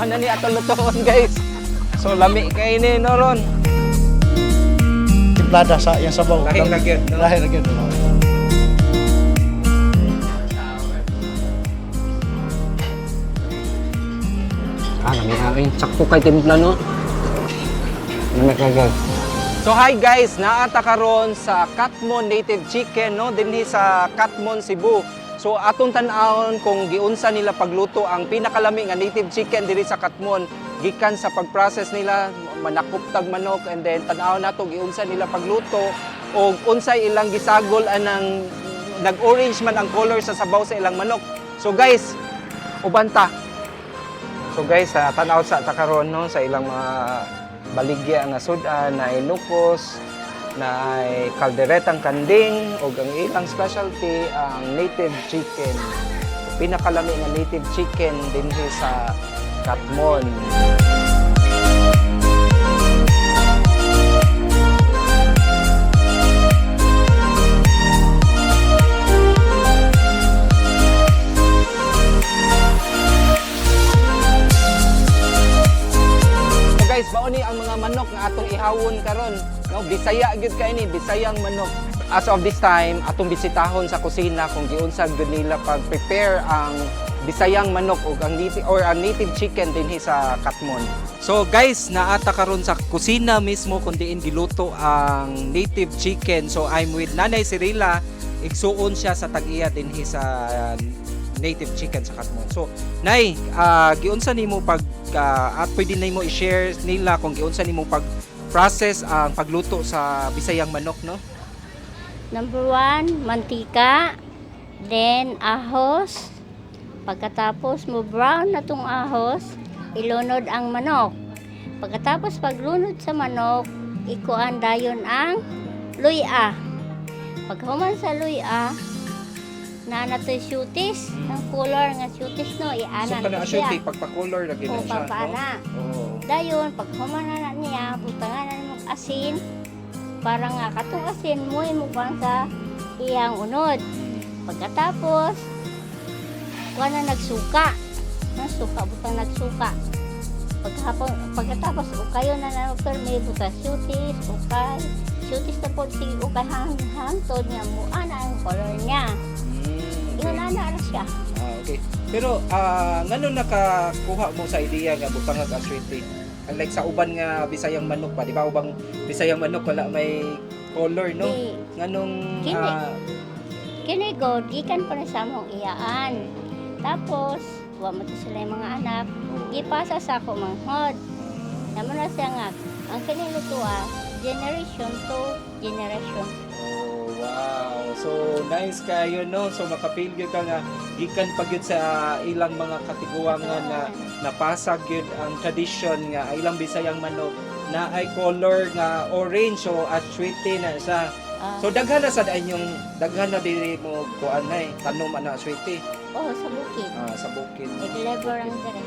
na ni atong lutoon guys. So lami kay ni no ron. Timplada sa yang sabaw. Lahing na gyud, no? Lahing na gyud. Lami sakto kay timpla no. Lami kay. So hi guys, naata karon sa Katmon Native Chicken no dinhi sa Katmon, Cebu. So atong tan-awon kung giunsa nila pagluto ang pinakalami nga native chicken diri sa Katmon gikan sa pag-process nila manakuptag manok, and then tan-awon nato giunsa nila pagluto o unsay ilang gisagol anang nag-orange man ang color sa sabaw sa ilang manok. So guys, ubanta. So guys, tan-aw sa karon no sa ilang mga baligya nga sudan na inukos, na ay kalderetang kanding o ang ilang specialty ang native chicken. Pinakalami nga native chicken dinhi sa Katmon. So guys, baoni ang mga manok nga atong ihawon karon. No, Bisaya gyud kay ni, Bisayang manok. As of this time, atong bisitahon sa kusina kung giunsa gyud nila pag-prepare ang Bisayang manok o ang native chicken dinhi sa Katmon. So guys, naata karon sa kusina mismo kung diin giluto ang native chicken. So I'm with Nanay Cirila. Igsuon siya sa tag-iya dinhi sa native chicken sa Katmon. So Nay, giunsa nimo pag at pwede nimo i-share nila kung giunsa nimo pag process ang pagluto sa Bisayang manok, no? Number 1, mantika, then ahos. Pagkatapos mo brown na tong ahos, ilunod ang manok. Pagkatapos paglunod sa manok, ikuan dayon ang luya. Paghuman sa luya, na nato syutis, ang color nga syutis no, So ianan kana siya. asyo pagpa-color lagi na O siya, papana. no? Oh. Dayon, paghuman na niya, butangan na mo asin, para nga katong asin mo imukbang sa iyang unod. Pagkatapos, kuha na nagsuka. Nagsuka, butang nagsuka. Pagkatapos, ukayo na na may butang syutis, ukay. Syutis na po, sige, ukay hangtod niya mo. Ana ang color niya. Yun na siya. Okay. Pero ngano nakakuha mo sa ideya nga butang nga aswete? Unlike sa uban nga Bisayang manok pa, di ba? Ubang Bisayang manok wala may color, no? Di, Nganong kini god, gikan pa na sa among iyaan. Tapos, wa mo to sila yung mga anak, gipasa sa ako manghod. Naman na siya nga, ang kinilutua, generation to generation. Oh, wow. So nice kayo, no? So makapil gyud ka nga gikan pa gyud sa ilang mga katiguangan nga napasag gyud ang tradition nga ilang Bisayang manok na ay color nga orange o aswete na siya. So daghan na sa inyong daghan na diri mo kuan nay tanom ana aswete sa bukid. sa bukid. Nag-labor ang dire.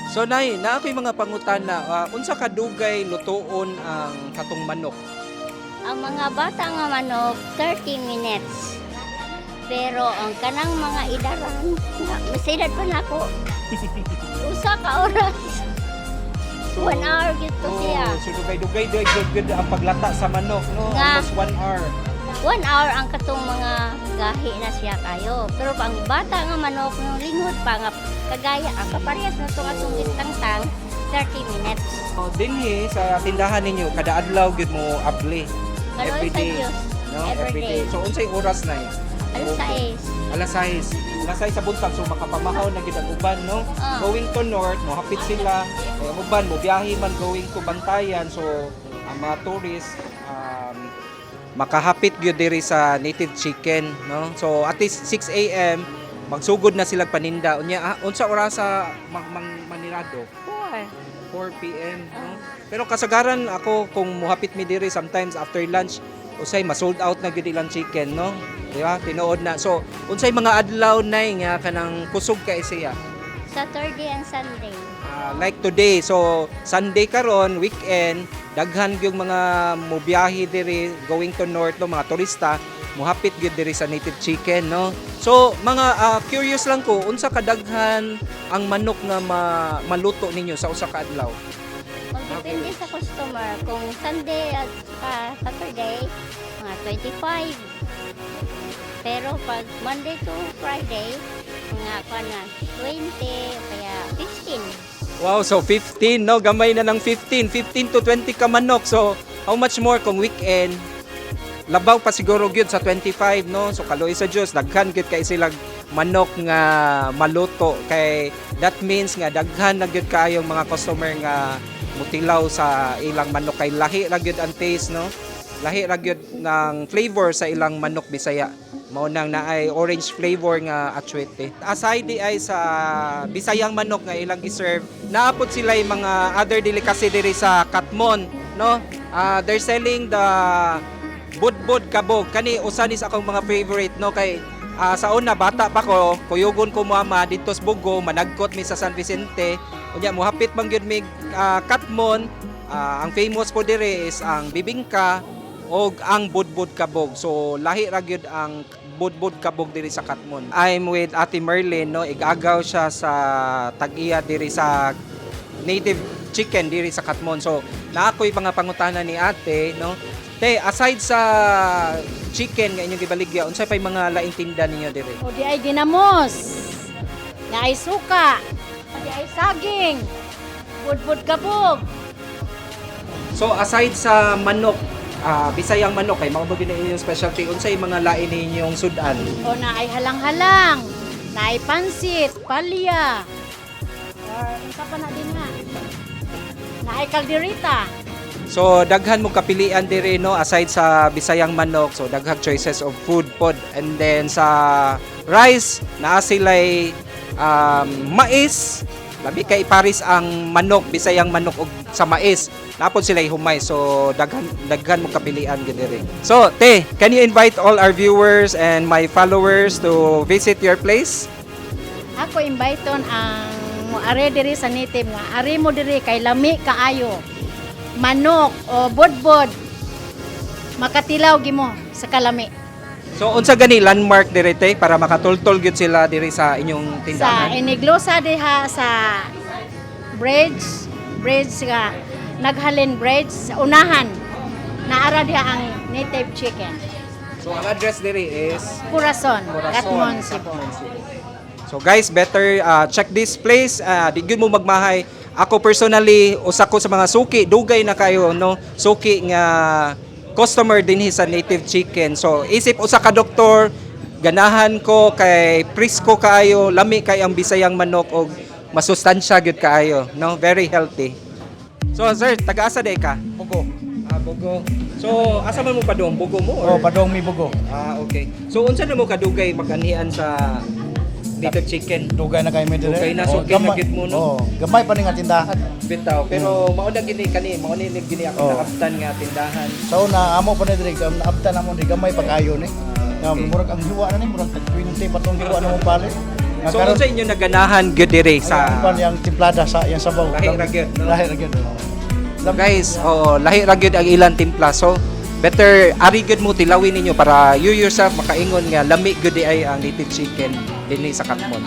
So nay, na ako'y mga pangutana, unsa kadugay lutoon ang katong manok? Ang mga bata nga manok, 30 minutes. Pero ang kanang mga idaran, masidad pa na ako. Usa ka oras. 1 hour gito siya. So dugay-dugay good ang paglata sa manok, no? Nga. Almost 1 hour. 1 hour ang katong mga gahi na siya kayo. Pero pang bata nga manok, nung lingkod pa nga kagaya, ang kaparehas na ito atong gitang-tang, 30 minutes. So dinhi sa tindahan ninyo kada adlaw gyud mo abli. Kaloy sa Diyos, No? every day. So unsay oras na Alas 6. Alas 6. Alas 6 sa buntag, so makapamahaw na gid ang uban, no? Ah. Going to north, mo hapit sila. Ang uban mo biyahe man going to Bantayan, so ang mga tourists makahapit gyud diri sa native chicken, no? So at least 6 AM magsugod na sila paninda. Unya unsa oras sa manirado? 4 PM, no? Pero kasagaran ako kung muhapit mi diri sometimes after lunch, usay ma-sold out na gyud ilang chicken, no? Di ba? Tinuod na. So, unsay mga adlaw nay nga kanang kusog kay siya? Saturday and Sunday. Like today, so Sunday karon, weekend, daghan gyud mga mobiyahe diri going to north no mga turista. muhapit gyud diri sa native chicken, no? So mga curious lang ko, unsa kadaghan ang manok nga maluto ninyo sa usa ka adlaw? Depende sa customer. Kung Sunday at Saturday, mga 25. Pero pag Monday to Friday, mga 20 o kaya 15. Wow, so 15, no? Gamay na ng 15 to 20 ka manok. So how much more kung weekend? Labaw pa siguro gyud sa 25, no? So kaloy sa Dios, daghan gyud kay silang manok nga maluto, kay that means nga daghan na gyud kaayong mga customer nga mutilaw sa ilang manok, kay lahi ra gyud ang taste, no? Lahi ra gyud ng flavor sa ilang manok Bisaya. Mao nang naay orange flavor nga atsuete. Aside di ay sa Bisayang manok nga ilang i-serve, naapod sila yung mga other delicacy diri sa Katmon, no? They're selling the budbud kabog. Kani usa ni sa akong mga favorite, no? Kay sa una bata pa ko, kuyugon ko mama dito sa Bugo, managkot mi sa San Vicente. Unya mohapit man gyud mi Katmon. Ang famous po dire is ang bibingka o ang budbud kabog. So lahi ra gyud ang budbud kabog diri sa Katmon. I'm with Ate Merlin, no? Igagaw siya sa tag-iya diri sa native chicken diri sa Katmon. So naakoy mga pangutana ni Ate, no? Te, aside sa chicken nga inyong gibaligya, unsay pay mga laing tinda ninyo diri? O di ay ginamos, na ay suka, di ay saging, budbud kabog. So aside sa manok, Bisayang manok kay mao ba gyud inyong specialty, unsay mga lain ninyong sudan? O na ay halang-halang, na ay pansit, palya, or isa pa na din nga, na ay kalderita. So daghan mo kapilian diri, no, aside sa Bisayang manok. So daghang choices of food pod. And then sa rice naa sila'y mais. Labi kay paris ang manok, Bisayang manok og sa mais. Napod sila'y humay. So daghan mo kapilian gyud diri. So te, can you invite all our viewers and my followers to visit your place? Ako imbayton ang are diri sa native nga, are mo diri kay lami kaayo. Manok o budbud makatilaw gimo sa kalami. So unsa gani landmark diri te para makatultol gyud sila diri sa inyong Sa tindahan? iniglosa diha sa bridge nga naghalin bridge sa unahan naara diha ang native chicken. So ang address diri is Corazon, Corazon, Katmon, Cebu. So guys, better check this place. Di gyud mo magmahay. Ako personally, usa ko sa mga suki, dugay na kayo, no? Suki nga customer din sa native chicken. So isip usa ka doktor, ganahan ko kay prisko kaayo, lami kay ang Bisayang manok og masustansya gyud kaayo, no? Very healthy. So sir, taga-asa day ka? Bugo. Bugo. So asa man mo padong? Bugo mo or? Oh, padong mi bugo. Okay. So unsa na mo kadugay maganihan sa native chicken? Dugay na kay mi dire. Dugay na, so kinagit mo, no? Oh, gamay pa ni nga tindahan. Bitaw, pero mao na gini kani, mao ni gini ako Oh. nakabtan nga tindahan. So na amo pa ni dire, naabtan na mo di gamay pa kayo ni. Okay. Murag ang hiwa na ni, murag 20 patong hiwa na mo palit. Nga So karon unsa inyo naganahan gyud diri sa sa yang timplada sa yang sabaw. Lahi ra gyud, no? Lahi ra gyud. guys, lahi ra gyud ang ilang timpla. So better ari gyud mo tilawin ninyo para you yourself makaingon nga lami gyud di ay ang native chicken dinhi sa Katmon.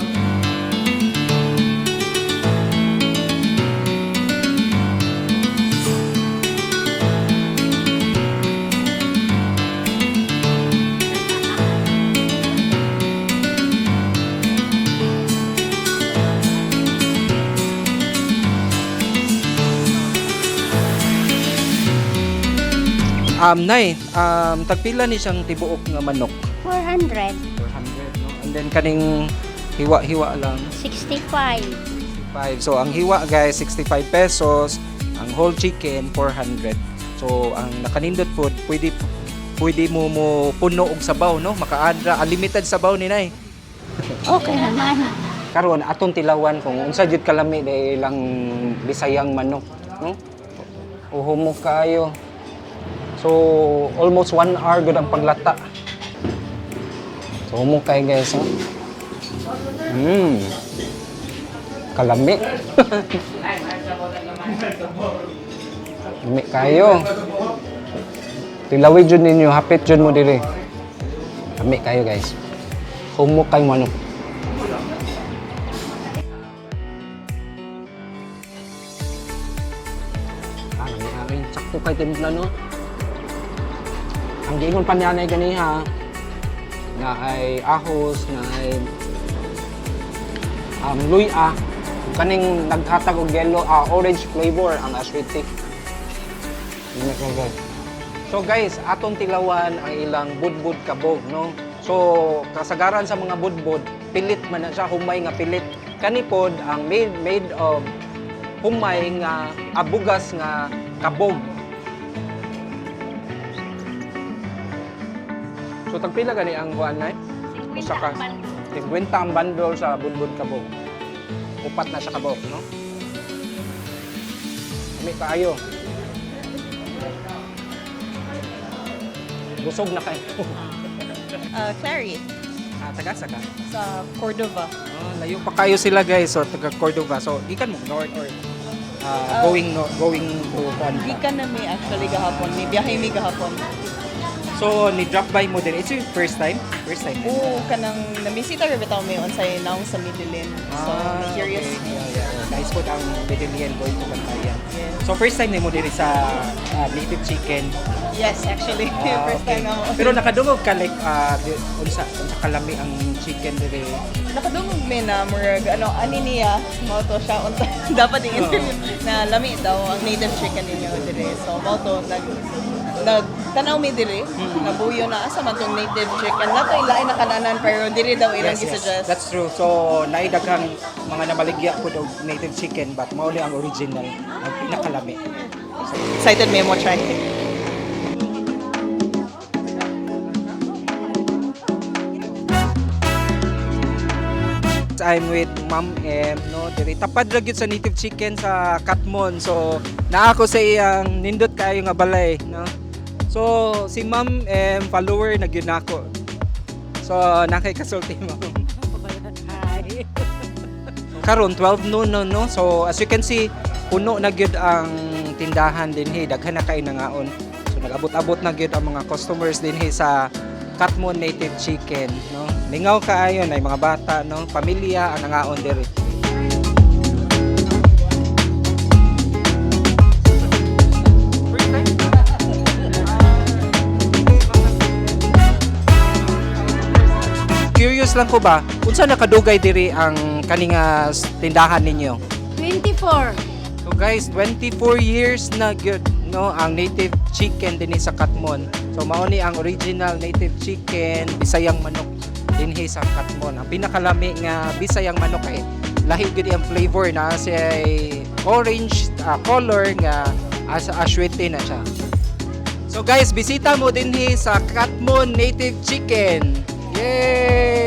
Nay, tagpila ni siyang tibuok nga manok. 400, 400, no? And then kaning hiwa-hiwa lang, 65. 65. So ang hiwa guys 65 pesos, ang whole chicken 400. So ang nakanindot food pwede mo puno og sabaw, no? Makaadra unlimited sabaw ni nay. Okay naman. Karon atong tilawan kung unsa jud kalami dahil lang Bisayang manok, no? Uhumok kayo. So almost 1 hour gud ang paglata. So humok kay guys, no? Kalami. Lami kayo. Tilawid jud ninyo, hapit jud mo diri. Kami kayo guys. Humok kayo manok. Ang sakto kay timpla no. Ang giingon pa niya na ganiha na ay ahos, na ay luya. Kaning naghatag og yellow, orange flavor ang aswiti. So guys, atong tilawan ang ilang budbud kabog, no? So kasagaran sa mga budbud, pilit man na siya, humay nga pilit. Kanipod ang made of humay nga abugas nga kabog. So tagpila gani ang kuan nay? Usa ka 50 ang bundle sa budbud kabog. Upat na siya kabog, no? Kami kaayo. Busog na kayo. Clary, Tagasa ka? sa Cordova. Layo pa kayo sila guys, so taga Cordova. So ikan mo north or going to kuan Di ka? ka na may actually gahapon. May biyahe may gahapon. So ni drop by mo din. It's your first time? First time. Oo, kanang namisita rin bitaw may unsay naong sa Midilin. So, curious. Okay. Yeah. Nice food ang Bedelian going to Bantayan. Yes. So first time mo din sa native chicken. Yes, actually. First Okay. time na ako. Pero nakadungog ka like unsa kalami ang chicken dire. Nakadungog may na murag ani niya mo to siya unsa dapat i-interview na lami daw ang native chicken ninyo dire. So mo to nagtanaw mi dire nabuyo na asa man tong native chicken nato ilain na kananan pero dire daw ilang gisuggest. That's true. So naidaghang mga namaligya po og native chicken but mao ang original ang pinakalami. Excited me mo try. I'm with Ma'am M, no? Diri tapad ra gyud sa native chicken sa Katmon. So naa ako sa iyang nindot kayo nga balay, no? So si Ma'am M follower na gyud nako. So nakay kasulti mo. Hi. Karon 12 noon no. So as you can see, puno na gyud ang tindahan dinhi, daghan na kay nangaon. So nag-abot-abot na gyud ang mga customers dinhi sa Katmon native chicken, no? Lingaw kaayo na mga bata, no? Pamilya ang nangaon diri. Curious lang ko ba, unsa nakadugay diri ang kaninga tindahan ninyo? 24. So guys, 24 years na gyud no ang native chicken dinhi sa Katmon. So mao ni ang original native chicken Bisayang manok dinhi sa Katmon. Ang pinakalami nga Bisayang manok ay lahi gyud ang flavor na siya orange color nga asa aswete na siya. So guys, bisita mo dinhi sa Katmon native chicken. Yay!